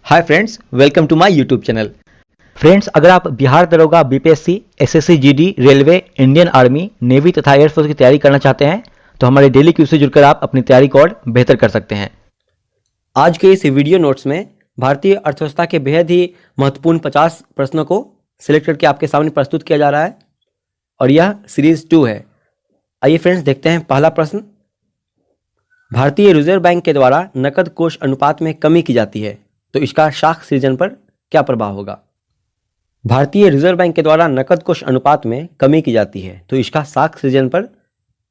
Hi friends, welcome to my YouTube channel. Friends, अगर आप बिहार दरोगा, BPSC, SSC, GD, railway, Indian army, navy तथा air force की तैयारी करना चाहते हैं तो हमारे डेली क्विज से जुड़कर आप अपनी तैयारी को और बेहतर कर सकते हैं। आज के इस वीडियो नोट्स में भारतीय अर्थव्यवस्था के बेहद ही महत्वपूर्ण 50 प्रश्नों को सिलेक्ट करके आपके सामने प्रस्तुत किया जा रहा है और यह सीरीज 2 है। आइए फ्रेंड्स, देखते हैं पहला प्रश्न। भारतीय रिजर्व बैंक के द्वारा नकद कोष अनुपात में कमी की जाती है तो इसका साख सृजन पर क्या प्रभाव होगा? भारतीय रिजर्व बैंक के द्वारा नकद कोष अनुपात में कमी की जाती है तो इसका साख सृजन पर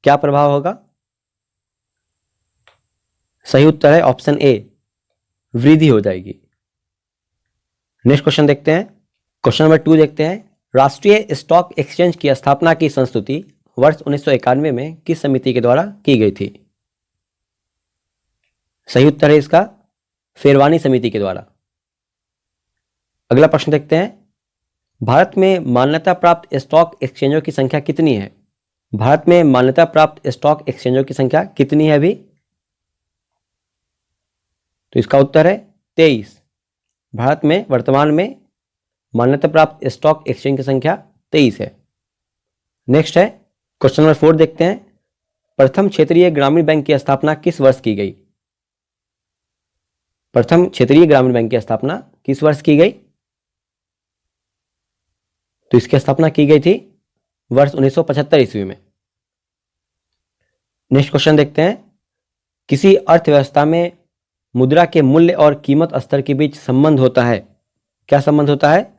क्या प्रभाव होगा? सही उत्तर है ऑप्शन ए, वृद्धि हो जाएगी। नेक्स्ट क्वेश्चन देखते हैं। क्वेश्चन नंबर 2 देखते हैं। राष्ट्रीय स्टॉक एक्सचेंज की स्थापना की संस्तुति वर्ष 1991 में किस समिति के द्वारा की गई थी? सही उत्तर है इसका शेरवानी समिति के द्वारा। अगला प्रश्न देखते हैं। भारत में मान्यता प्राप्त स्टॉक एक्सचेंजों की संख्या कितनी है? भारत में मान्यता प्राप्त स्टॉक एक्सचेंजों की संख्या कितनी है अभी? तो इसका उत्तर है 23। भारत में वर्तमान में मान्यता प्राप्त स्टॉक एक्सचेंज की संख्या 23 है। नेक्स्ट है क्वेश्चन नंबर 4 देखते हैं। प्रथम क्षेत्रीय ग्रामीण बैंक की स्थापना किस वर्ष की गई? प्रथम क्षेत्रीय ग्रामीण बैंक की स्थापना किस वर्ष की गई? तो इसकी स्थापना की गई थी वर्ष 1975 ईस्वी में। नेक्स्ट क्वेश्चन देखते हैं। किसी अर्थव्यवस्था में मुद्रा के मूल्य और कीमत स्तर के बीच संबंध होता है। क्या संबंध होता है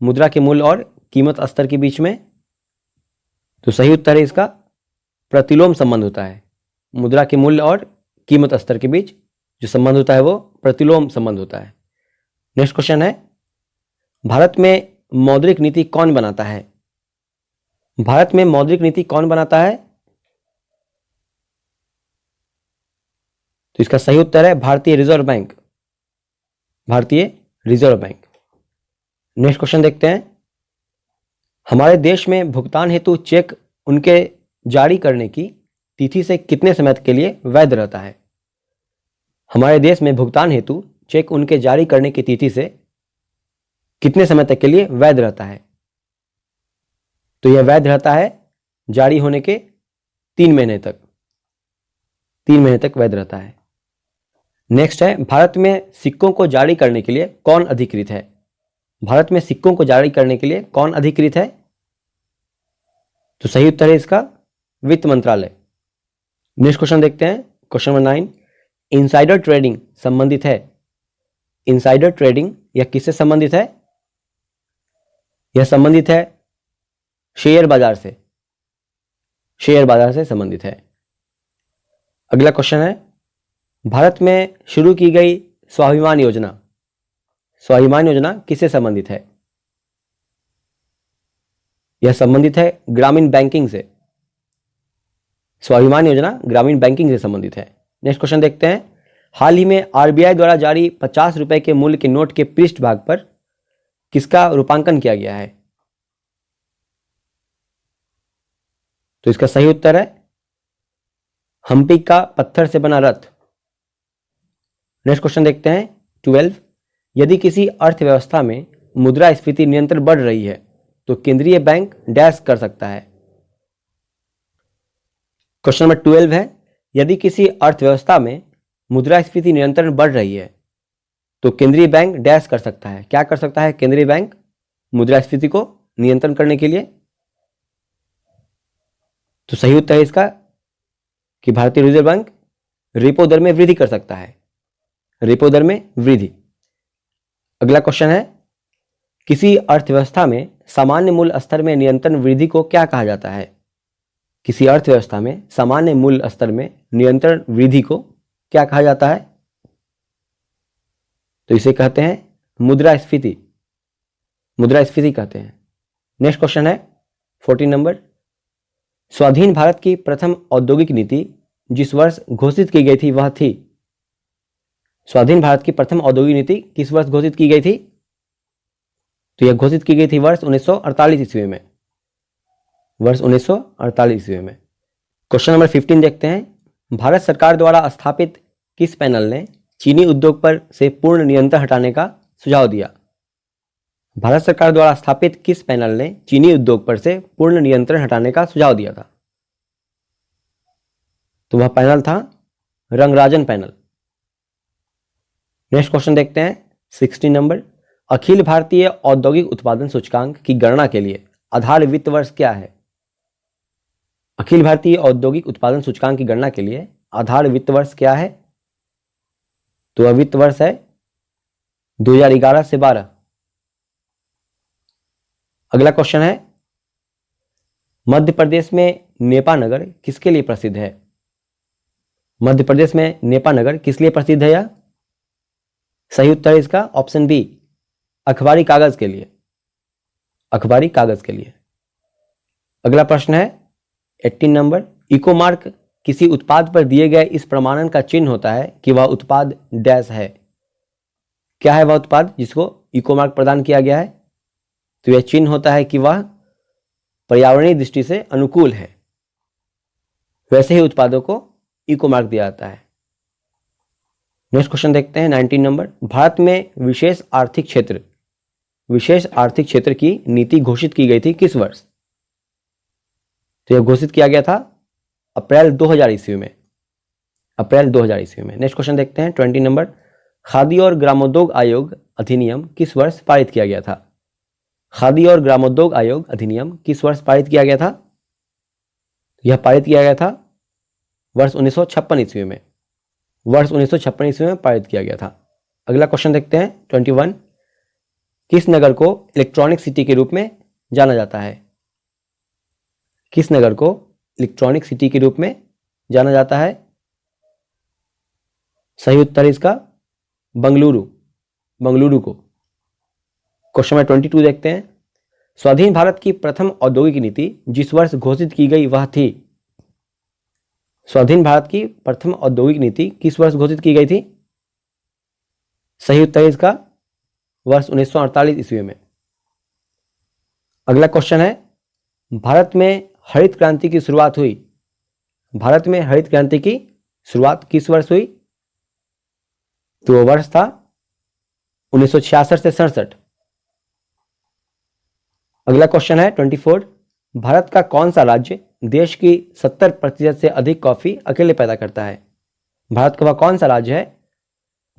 मुद्रा के मूल्य और कीमत स्तर के बीच में? तो सही उत्तर है इसका प्रतिलोम संबंध होता है। मुद्रा के मूल्य और कीमत स्तर के बीच जो संबंध होता है वो प्रतिलोम संबंध होता है। नेक्स्ट क्वेश्चन है। भारत में मौद्रिक नीति कौन बनाता है? भारत में मौद्रिक नीति कौन बनाता है? तो इसका सही उत्तर है भारतीय रिजर्व बैंक। भारतीय रिजर्व बैंक। नेक्स्ट क्वेश्चन देखते हैं। हमारे देश में भुगतान हेतु चेक उनके जारी करने की तिथि से कितने समय के लिए वैध रहता है? हमारे देश में भुगतान हेतु चेक उनके जारी करने की तिथि से कितने समय तक के लिए वैध रहता है? तो यह वैध रहता है जारी होने के 3 महीने तक। 3 महीने तक वैध रहता है। नेक्स्ट है। भारत में सिक्कों को जारी करने के लिए कौन अधिकृत है? भारत में सिक्कों को जारी करने के लिए कौन अधिकृत है? तो सही उत्तर है इसका वित्त मंत्रालय। नेक्स्ट क्वेश्चन देखते हैं। Question number 9। इनसाइडर ट्रेडिंग संबंधित है। इनसाइडर ट्रेडिंग यह किससे संबंधित है? यह संबंधित है शेयर बाजार से। शेयर बाजार से संबंधित है। अगला क्वेश्चन है। भारत में शुरू की गई स्वाभिमान योजना, स्वाभिमान योजना किससे संबंधित है? यह संबंधित है ग्रामीण बैंकिंग से। स्वाभिमान योजना ग्रामीण बैंकिंग से संबंधित है। नेक्स्ट क्वेश्चन देखते हैं। हाल ही में आरबीआई द्वारा जारी 50 रुपए के मूल्य के नोट के पृष्ठ भाग पर किसका रूपांकन किया गया है? तो इसका सही उत्तर है हम्पी का पत्थर से बना रथ। नेक्स्ट क्वेश्चन देखते हैं 12। यदि किसी अर्थव्यवस्था में मुद्रास्फीति निरंतर बढ़ रही है तो केंद्रीय बैंक डैश कर सकता है। क्वेश्चन नंबर 12 है। यदि किसी अर्थव्यवस्था में मुद्रास्फीति निरंतर बढ़ रही है तो केंद्रीय बैंक डैश कर सकता है। क्या कर सकता है केंद्रीय बैंक मुद्रास्फीति को नियंत्रण करने के लिए? तो सही उत्तर है इसका कि भारतीय रिजर्व बैंक रेपो दर में वृद्धि कर सकता है। रेपो दर में वृद्धि। अगला क्वेश्चन है। किसी अर्थव्यवस्था में सामान्य मूल्य स्तर में निरंतर वृद्धि को क्या कहा जाता है? किसी अर्थव्यवस्था में सामान्य मूल्य स्तर में निरंतर वृद्धि को क्या कहा जाता है? तो इसे कहते हैं मुद्रास्फीति। मुद्रास्फीति कहते हैं। नेक्स्ट क्वेश्चन है 14 नंबर। स्वाधीन भारत की प्रथम औद्योगिक नीति जिस वर्ष घोषित की गई थी वह थी? स्वाधीन भारत की प्रथम औद्योगिक नीति किस वर्ष घोषित की गई थी? तो यह घोषित की गई थी वर्ष 1948 ईस्वी में। वर्ष 1948 ईस्वी में। क्वेश्चन नंबर 15 देखते हैं। भारत सरकार द्वारा स्थापित किस पैनल ने चीनी उद्योग पर से पूर्ण नियंत्रण हटाने का सुझाव दिया? भारत सरकार द्वारा स्थापित किस पैनल ने चीनी उद्योग पर से पूर्ण नियंत्रण हटाने का सुझाव दिया था? तो वह पैनल था रंगराजन पैनल। नेक्स्ट क्वेश्चन देखते हैं 16 नंबर। अखिल भारतीय औद्योगिक उत्पादन सूचकांक की गणना के लिए आधार वित्त वर्ष क्या है? अखिल भारतीय औद्योगिक उत्पादन सूचकांक की गणना के लिए आधार वित्त वर्ष क्या है? तो वह वित्त वर्ष है 2011 से 12। अगला क्वेश्चन है, मध्य प्रदेश में नेपा नगर किसके लिए प्रसिद्ध है? मध्य प्रदेश में नेपा नगर किस लिए प्रसिद्ध है? यह सही उत्तर है इसका ऑप्शन बी, अखबारी कागज के लिए। अखबारी कागज के लिए। अगला प्रश्न है 18 नंबर। इको मार्क किसी उत्पाद पर दिए गए इस प्रमाणन का चिन्ह होता है कि वह उत्पाद डैश है। क्या है वह उत्पाद जिसको इको मार्क प्रदान किया गया है? तो यह चिन्ह होता है कि वह पर्यावरणीय दृष्टि से अनुकूल है। वैसे ही उत्पादों को इको मार्क दिया जाता है। नेक्स्ट क्वेश्चन देखते हैं 19 नंबर। भारत में विशेष आर्थिक क्षेत्र की नीति घोषित की गई थी किस वर्ष? तो यह घोषित किया गया था अप्रैल 2000 ईस्वी में। अप्रैल 2000 ईस्वी में। नेक्स्ट क्वेश्चन देखते हैं 20 नंबर। खादी और ग्रामोद्योग आयोग अधिनियम किस वर्ष पारित किया गया था? खादी और ग्रामोद्योग आयोग अधिनियम किस वर्ष पारित किया गया था? यह पारित किया गया था वर्ष 1956 ईस्वी में। वर्ष 1956 ईस्वी में पारित किया गया था। अगला क्वेश्चन देखते हैं 21। किस नगर को इलेक्ट्रॉनिक सिटी के रूप में जाना जाता है? किस नगर को इलेक्ट्रॉनिक सिटी के रूप में जाना जाता है? सही उत्तर इसका बंगलुरु। बंगलुरु को। क्वेश्चन नंबर 22 देखते हैं। स्वाधीन भारत की प्रथम औद्योगिक नीति जिस वर्ष घोषित की गई वह थी? स्वाधीन भारत की प्रथम औद्योगिक नीति किस वर्ष घोषित की गई थी? सही उत्तर इसका वर्ष 1948 ईस्वी में। अगला क्वेश्चन है, भारत में हरित क्रांति की शुरुआत हुई? भारत में हरित क्रांति की शुरुआत किस वर्ष हुई? तो वो वर्ष था 1966 से 67। अगला क्वेश्चन है 24। भारत का कौन सा राज्य देश की 70% से अधिक कॉफी अकेले पैदा करता है? भारत का वह कौन सा राज्य है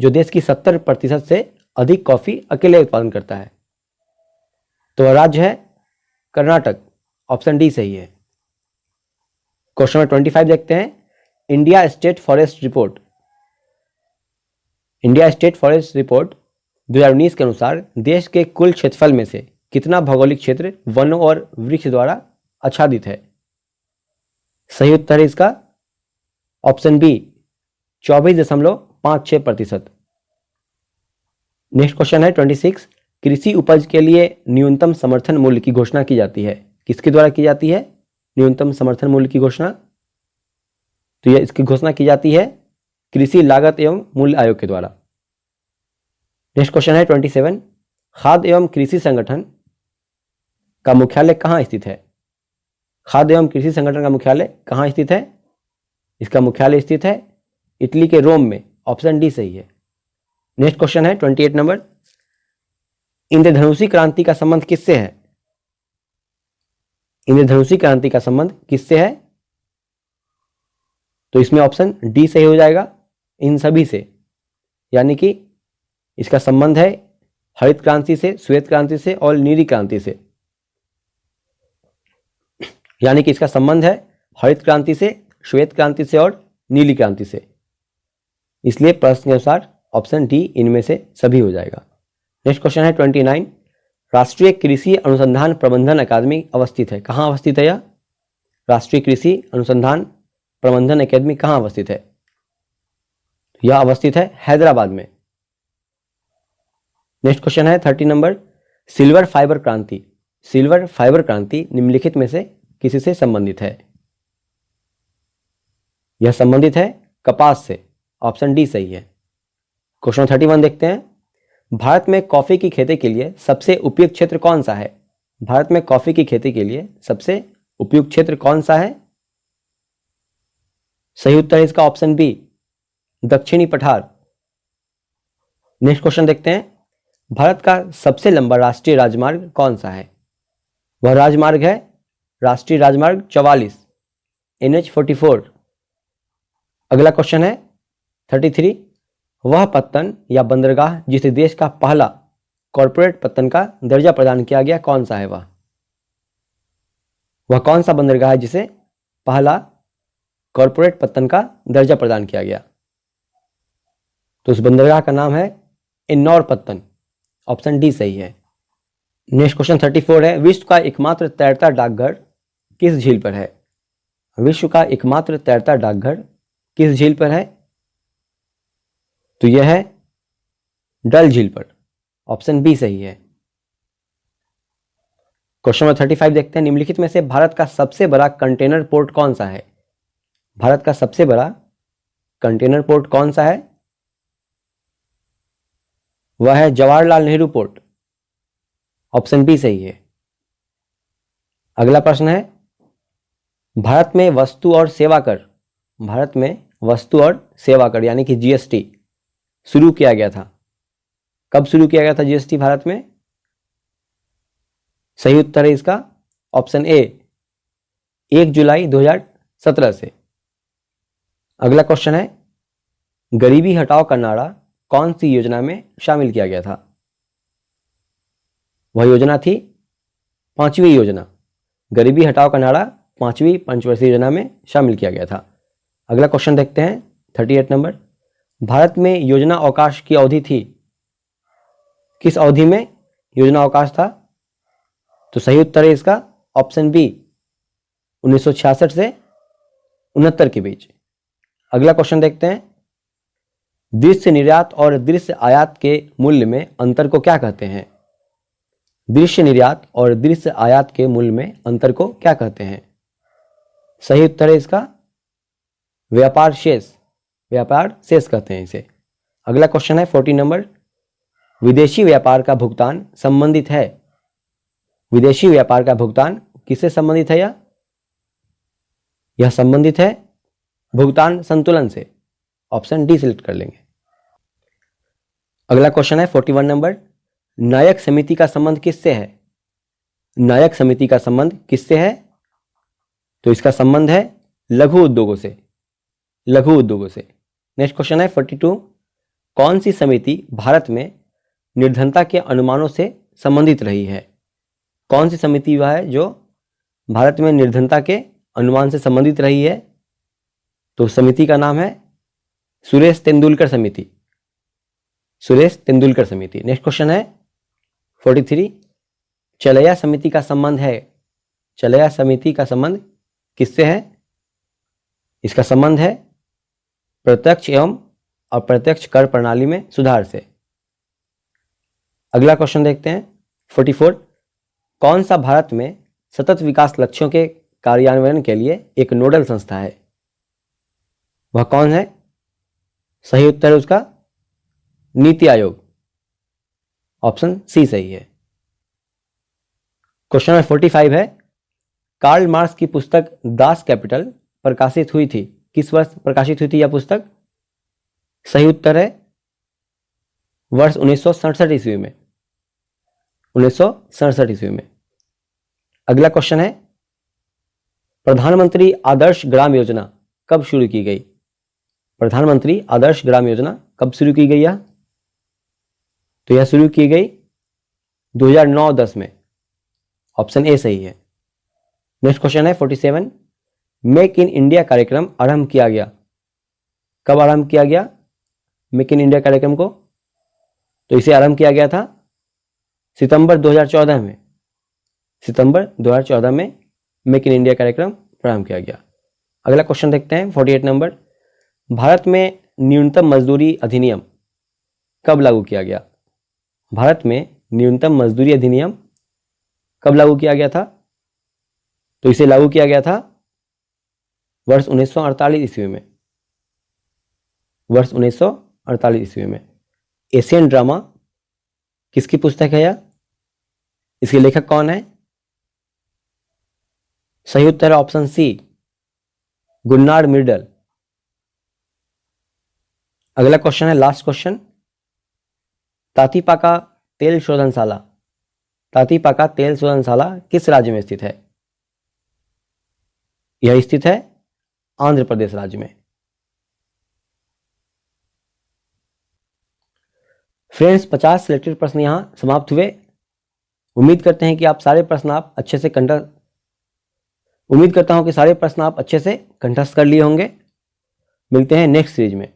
जो देश की 70% से अधिक कॉफी अकेले उत्पादन करता है? तो वह राज्य है कर्नाटक। ऑप्शन डी सही है। क्वेश्चन नंबर 25 देखते हैं। इंडिया स्टेट फॉरेस्ट रिपोर्ट 2019 के अनुसार देश के कुल क्षेत्रफल में से कितना भौगोलिक क्षेत्र वनों और वृक्ष द्वारा आच्छादित है? सही उत्तर है इसका ऑप्शन बी 24.56%। नेक्स्ट क्वेश्चन है 26। कृषि उपज के लिए न्यूनतम समर्थन मूल्य की घोषणा की जाती है? किसके द्वारा की जाती है न्यूनतम समर्थन मूल्य की घोषणा? तो यह इसकी घोषणा की जाती है कृषि लागत एवं मूल्य आयोग के द्वारा। नेक्स्ट क्वेश्चन है 27। खाद्य एवं कृषि संगठन का मुख्यालय कहाँ स्थित है? खाद्य एवं कृषि संगठन का मुख्यालय कहाँ स्थित है? इसका मुख्यालय स्थित है इटली के रोम में। ऑप्शन डी सही है। नेक्स्ट क्वेश्चन है 28 नंबर। इंद्रधनुषी क्रांति का संबंध किससे है? इंद्रधनुषी क्रांति का संबंध किससे है? तो इसमें ऑप्शन डी सही हो जाएगा, इन सभी से। यानी कि इसका संबंध है हरित क्रांति से, श्वेत क्रांति से और नीली क्रांति से। यानी कि इसका संबंध है हरित क्रांति से, श्वेत क्रांति से और नीली क्रांति से। इसलिए प्रश्न के अनुसार ऑप्शन डी इनमें से सभी हो जाएगा। नेक्स्ट क्वेश्चन है 29। राष्ट्रीय कृषि अनुसंधान प्रबंधन अकादमी अवस्थित है? कहाँ अवस्थित है यह? राष्ट्रीय कृषि अनुसंधान प्रबंधन अकादमी कहाँ अवस्थित है? यह अवस्थित है हैदराबाद में। नेक्स्ट क्वेश्चन है 30 नंबर। सिल्वर फाइबर क्रांति निम्नलिखित में से किसी से संबंधित है? यह संबंधित है कपास से। ऑप्शन डी सही है। क्वेश्चन 31 देखते हैं। भारत में कॉफी की खेती के लिए सबसे उपयुक्त क्षेत्र कौन सा है? भारत में कॉफी की खेती के लिए सबसे उपयुक्त क्षेत्र कौन सा है? सही उत्तर है इसका ऑप्शन बी दक्षिणी पठार। नेक्स्ट क्वेश्चन देखते हैं, भारत का सबसे लंबा राष्ट्रीय राजमार्ग कौन सा है? वह राजमार्ग है राष्ट्रीय राजमार्ग 44 NH44। अगला क्वेश्चन है 33, वह पत्तन या बंदरगाह जिसे देश का पहला कॉरपोरेट पत्तन का दर्जा प्रदान किया गया कौन सा है? वह कौन सा बंदरगाह है जिसे पहला कॉरपोरेट पत्तन का दर्जा प्रदान किया गया? तो उस बंदरगाह का नाम है इन्नौर पत्तन। ऑप्शन डी सही है। नेक्स्ट क्वेश्चन 34 है, विश्व का एकमात्र तैरता डाकघर किस झील पर है? विश्व का एकमात्र तैरता डाकघर किस झील पर है? तो यह है डल झील पर। ऑप्शन बी सही है। क्वेश्चन नंबर 35 देखते हैं, निम्नलिखित में से भारत का सबसे बड़ा कंटेनर पोर्ट कौन सा है? भारत का सबसे बड़ा कंटेनर पोर्ट कौन सा है? वह है Jawaharlal Nehru port. Option B सही है। अगला प्रश्न है, भारत में वस्तु और सेवा कर, भारत में वस्तु और सेवा कर यानी कि जीएसटी शुरू किया गया था। कब शुरू किया गया था जीएसटी भारत में? सही उत्तर है इसका ऑप्शन ए 1 जुलाई 2017 से। अगला क्वेश्चन है, गरीबी हटाओ का नारा कौन सी योजना में शामिल किया गया था? वह योजना थी 5वीं योजना। गरीबी हटाओ का नारा 5वीं पंचवर्षीय योजना में शामिल किया गया था। अगला क्वेश्चन देखते हैं 38 नंबर, भारत में योजना अवकाश की अवधि थी, किस अवधि में योजना अवकाश था? तो सही उत्तर है इसका ऑप्शन बी 1966 से 69 के बीच। अगला क्वेश्चन देखते हैं, दृश्य निर्यात और दृश्य आयात के मूल्य में अंतर को क्या कहते हैं? दृश्य निर्यात और दृश्य आयात के मूल्य में अंतर को क्या कहते हैं? सही उत्तर है इसका व्यापार शेष, व्यापार शेष कहते हैं इसे। अगला क्वेश्चन है 40 नंबर, विदेशी व्यापार का भुगतान संबंधित है, विदेशी व्यापार का भुगतान किससे संबंधित है? यह संबंधित है भुगतान संतुलन से। ऑप्शन डी सिलेक्ट कर लेंगे। अगला क्वेश्चन है 41 नंबर, नायक समिति का संबंध किससे है? नायक समिति का संबंध किससे है? तो इसका संबंध है लघु उद्योगों से, लघु उद्योगों से। नेक्स्ट क्वेश्चन है 42, कौन सी समिति भारत में निर्धनता के अनुमानों से संबंधित रही है? कौन सी समिति वह है जो भारत में निर्धनता के अनुमान से संबंधित रही है? तो समिति का नाम है सुरेश तेंदुलकर समिति, सुरेश तेंदुलकर समिति। नेक्स्ट क्वेश्चन है 43, चलैया समिति का संबंध है, चलैया समिति का संबंध किससे है? इसका संबंध है प्रत्यक्ष एवं अप्रत्यक्ष कर प्रणाली में सुधार से। अगला क्वेश्चन देखते हैं 44, कौन सा भारत में सतत विकास लक्ष्यों के कार्यान्वयन के लिए एक नोडल संस्था है? वह कौन है? सही उत्तर है उसका नीति आयोग। ऑप्शन सी सही है। क्वेश्चन नंबर 45 है, कार्ल मार्क्स की पुस्तक दास कैपिटल प्रकाशित हुई थी, किस वर्ष प्रकाशित हुई थी यह पुस्तक? सही उत्तर है वर्ष 1967 ईस्वी में, 1967 ईस्वी में। अगला क्वेश्चन है, प्रधानमंत्री आदर्श ग्राम योजना कब शुरू की गई? प्रधानमंत्री आदर्श ग्राम योजना कब शुरू की गई यह? तो यह शुरू की गई 2009-10 में। ऑप्शन ए सही है। नेक्स्ट क्वेश्चन है 47, मेक इन इंडिया कार्यक्रम आरंभ किया गया, कब आरंभ किया गया मेक इन इंडिया कार्यक्रम को? तो इसे आरंभ किया गया था सितंबर 2014 में, सितंबर 2014 में मेक इन इंडिया कार्यक्रम प्रारंभ किया गया। अगला क्वेश्चन देखते हैं 48 नंबर, भारत में न्यूनतम मजदूरी अधिनियम कब लागू किया गया? भारत में न्यूनतम मजदूरी अधिनियम कब लागू किया गया था? तो इसे लागू किया गया था वर्ष 1948 ईस्वी में, वर्ष 1948 ईस्वी में। एशियन ड्रामा किसकी पुस्तक है यह? इसके लेखक कौन है? सही उत्तर है ऑप्शन सी गुन्नार मिर्डल। अगला क्वेश्चन है लास्ट क्वेश्चन तातीपाका तेल शोधनशाला, तातीपाका तेल शोधनशाला किस राज्य में स्थित है? यह स्थित है आंध्र प्रदेश राज्य में। फ्रेंड्स, 50 सिलेक्टेड प्रश्न यहां समाप्त हुए। उम्मीद करते हैं कि आप सारे प्रश्न आप अच्छे से उम्मीद करता हूं कि सारे प्रश्न आप अच्छे से कंठस्थ कर लिए होंगे। मिलते हैं नेक्स्ट सीरीज में।